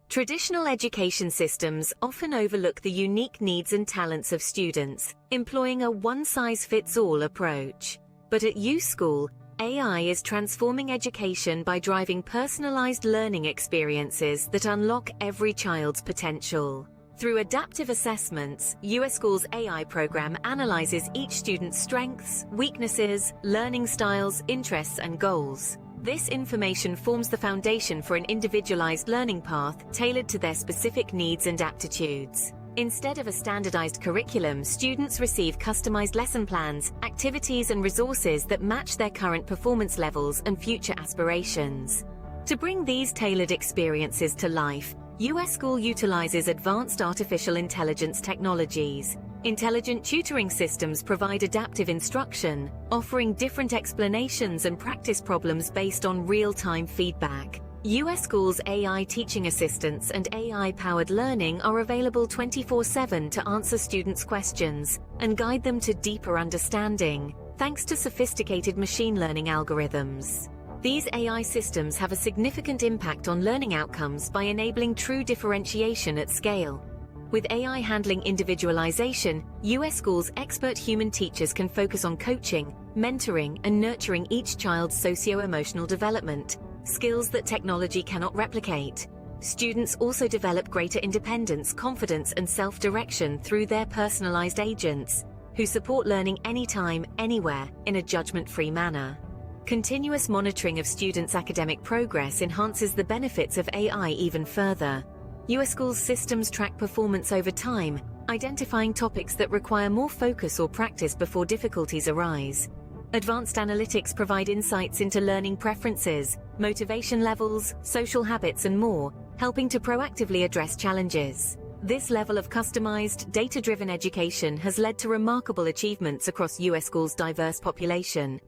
Traditional education systems often overlook the unique needs and talents of students, employing a one-size-fits-all approach. But at USchool, AI is transforming education by driving personalized learning experiences that unlock every child's potential. Through adaptive assessments, USchool's AI program analyzes each student's strengths, weaknesses, learning styles, interests, and goals. This information forms the foundation for an individualized learning path tailored to their specific needs and aptitudes. Instead of a standardized curriculum, students receive customized lesson plans, activities, and resources that match their current performance levels and future aspirations. To bring these tailored experiences to life, USchool utilizes advanced artificial intelligence technologies. Intelligent tutoring systems provide adaptive instruction, offering different explanations and practice problems based on real-time feedback. USchool's AI teaching assistants and AI-powered learning are available 24/7 to answer students' questions and guide them to deeper understanding, thanks to sophisticated machine learning algorithms. These AI systems have a significant impact on learning outcomes by enabling true differentiation at scale. With AI handling individualization, USchool's expert human teachers can focus on coaching, mentoring, and nurturing each child's socio-emotional development, skills that technology cannot replicate. Students also develop greater independence, confidence, and self-direction through their personalized agents, who support learning anytime, anywhere, in a judgment-free manner. Continuous monitoring of students' academic progress enhances the benefits of AI even further. USchool's systems track performance over time, identifying topics that require more focus or practice before difficulties arise. Advanced analytics provide insights into learning preferences, motivation levels, social habits, and more, helping to proactively address challenges. This level of customized, data-driven education has led to remarkable achievements across USchool's diverse population.